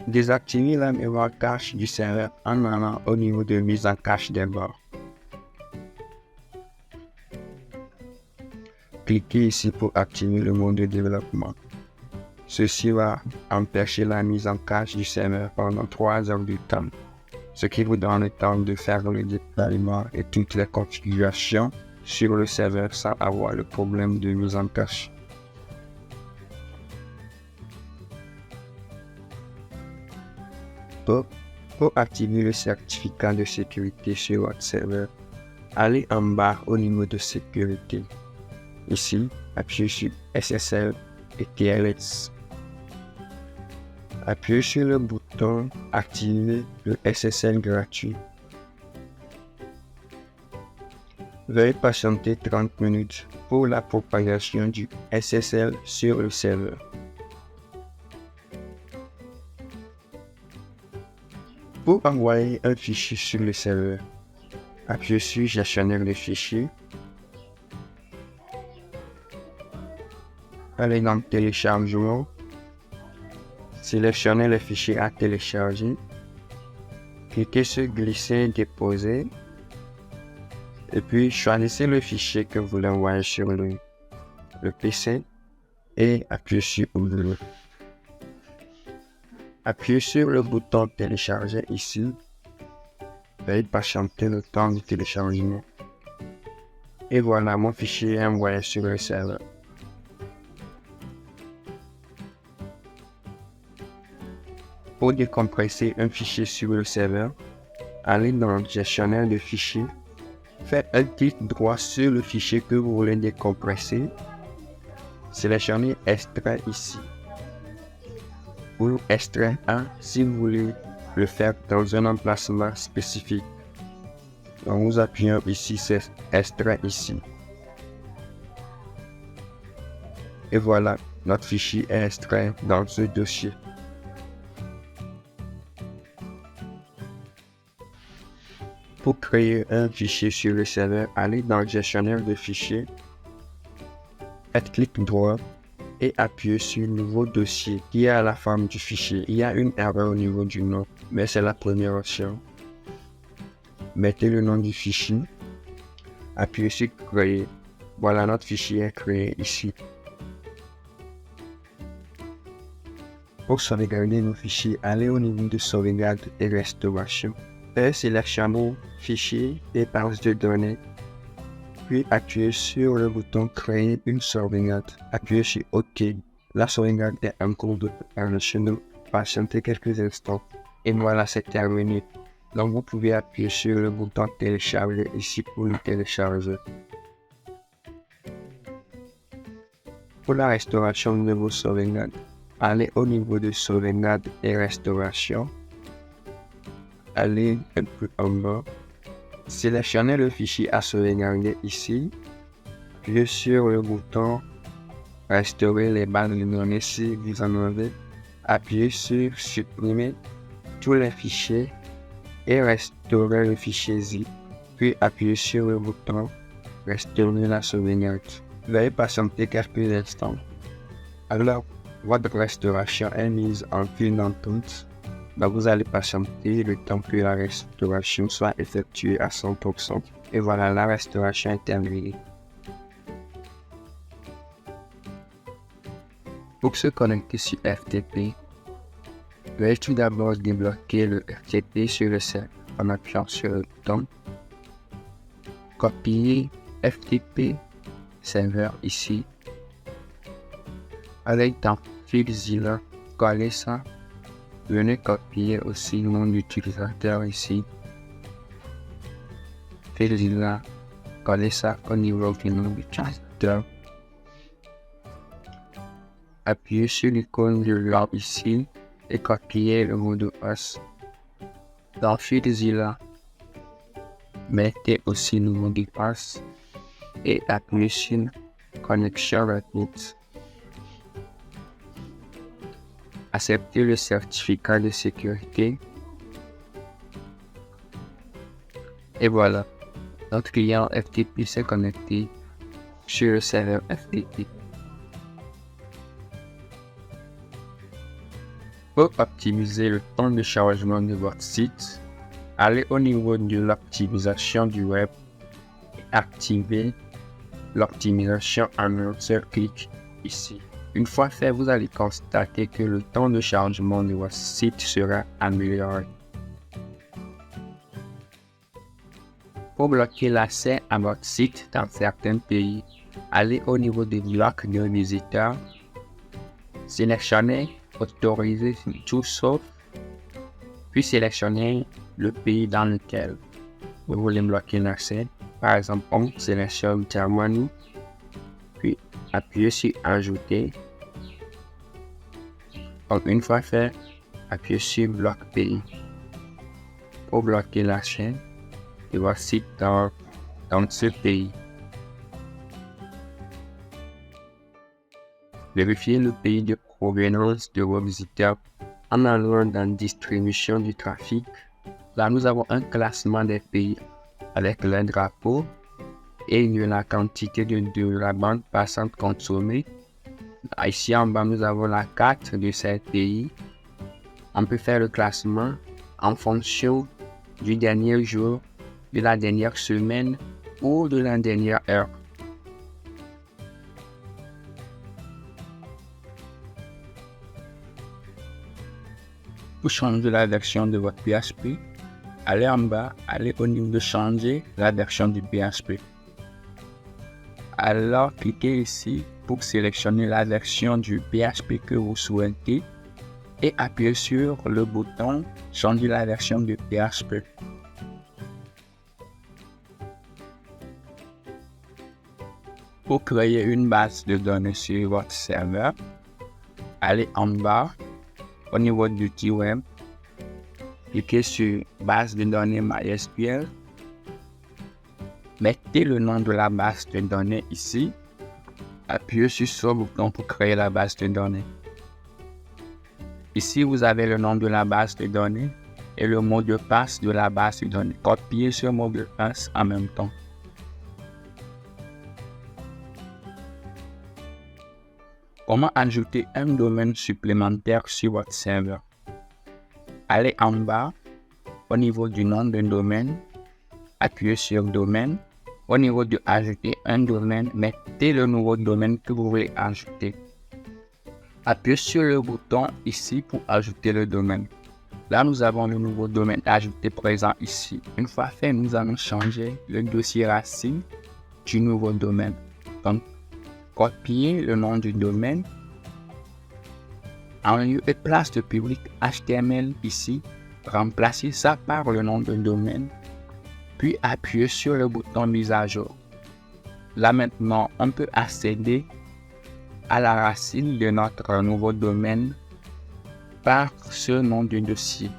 Désactivez la mémoire cache du serveur en allant au niveau de mise en cache des bords. Cliquez ici pour activer le mode de développement. Ceci va empêcher la mise en cache du serveur pendant 3 heures de temps, ce qui vous donne le temps de faire le déploiement et toutes les configurations sur le serveur sans avoir le problème de mise en cache. Pour activer le certificat de sécurité sur votre serveur, allez en bas au niveau de sécurité. Ici, appuyez sur SSL et TLS. Appuyez sur le bouton Activer le SSL gratuit. Veuillez patienter 30 minutes pour la propagation du SSL sur le serveur. Pour envoyer un fichier sur le serveur, appuyez sur Gestionnaire de fichiers. Allez dans Téléchargement. Sélectionnez le fichier à télécharger. Cliquez sur Glisser, déposer. Et puis choisissez le fichier que vous voulez envoyer sur le PC et appuyez sur Ouvrir. Appuyez sur le bouton Télécharger ici. Veuillez patienter le temps du téléchargement. Et voilà, mon fichier est envoyé sur le serveur. Pour décompresser un fichier sur le serveur, allez dans le gestionnaire de fichiers. Faites un clic droit sur le fichier que vous voulez décompresser. Sélectionnez Extrait ici. Ou Extrait 1 si vous voulez le faire dans un emplacement spécifique. Donc vous appuyez ici sur Extrait ici. Et voilà, notre fichier est extrait dans ce dossier. Pour créer un fichier sur le serveur, allez dans le gestionnaire de fichiers, faites clic droit et appuyez sur Nouveau dossier qui est à la forme du fichier. Il y a une erreur au niveau du nom, mais c'est la première option. Mettez le nom du fichier, appuyez sur Créer. Voilà, notre fichier est créé ici. Pour sauvegarder nos fichiers, allez au niveau de sauvegarde et restauration. Sélectionnez Fichier et base de données, puis appuyez sur le bouton Créer une sauvegarde. Appuyez sur OK. La sauvegarde est en cours de préparation. Patientez quelques instants. Et voilà, c'est terminé. Donc vous pouvez appuyer sur le bouton Télécharger ici pour le télécharger. Pour la restauration de vos sauvegardes, allez au niveau de sauvegarde et restauration. Allez un peu en bas, sélectionnez le fichier à sauvegarder ici, appuyez sur le bouton Restaurer les bases de données si vous en avez, appuyez sur Supprimer tous les fichiers et restaurer le fichier zip, puis appuyez sur le bouton Restaurer la sauvegarde. Veuillez patienter quelques instants. Alors, votre restauration est mise en file d'attente. Donc vous allez patienter le temps que la restauration soit effectuée à 100%. Et voilà, la restauration est terminée. Pour se connecter sur FTP, veuillez tout d'abord débloquer le FTP sur le serveur en appuyant sur le bouton. Copier FTP serveur ici. Allez dans FileZilla, coller ça. Venez copier aussi le nom d'utilisateur ici. FileZilla, coller ça au niveau du nom d'utilisateur. Appuyez sur l'icône de log ici et copier le mot de passe. Dans FileZilla, mettez aussi le mot de passe et appuyez sur Connexion rapide. Acceptez le certificat de sécurité. Et voilà, notre client FTP s'est connecté sur le serveur FTP. Pour optimiser le temps de chargement de votre site, allez au niveau de l'optimisation du web et activez l'optimisation en un seul clic ici. Une fois fait, vous allez constater que le temps de chargement de votre site sera amélioré. Pour bloquer l'accès à votre site dans certains pays, allez au niveau des blocs de visiteurs, sélectionnez Autoriser tout sauf, puis sélectionnez le pays dans lequel vous voulez bloquer l'accès. Par exemple, on sélectionne Germany, puis appuyez sur Ajouter. Donc, une fois fait, appuyez sur Bloc pays pour bloquer l'accès de votre site dans ce pays. Vérifiez le pays de provenance de vos visiteurs en allant dans Distribution du trafic. Là, nous avons un classement des pays avec le drapeau et de la quantité de la bande passante consommée. Ici en bas, nous avons la carte de ces pays. On peut faire le classement en fonction du dernier jour, de la dernière semaine ou de la dernière heure. Pour changer la version de votre PHP, allez en bas, allez au niveau de changer la version du PHP. Alors, cliquez ici pour sélectionner la version du PHP que vous souhaitez et appuyez sur le bouton changer la version du PHP. Pour créer une base de données sur votre serveur, allez en bas au niveau du site web, cliquez sur base de données MySQL, mettez le nom de la base de données ici, appuyez sur ce bouton pour créer la base de données. Ici, vous avez le nom de la base de données et le mot de passe de la base de données. Copiez ce mot de passe en même temps. Comment ajouter un domaine supplémentaire sur votre serveur? Allez en bas, au niveau du nom d'un domaine, appuyez sur Domaine. Au niveau de Ajouter un domaine, mettez le nouveau domaine que vous voulez ajouter. Appuyez sur le bouton ici pour ajouter le domaine. Là, nous avons le nouveau domaine ajouté présent ici. Une fois fait, nous allons changer le dossier racine du nouveau domaine. Donc, copiez le nom du domaine. En lieu et place de public HTML ici, remplacez ça par le nom de domaine, puis appuyez sur le bouton mise à jour. Là maintenant, on peut accéder à la racine de notre nouveau domaine par ce nom du dossier.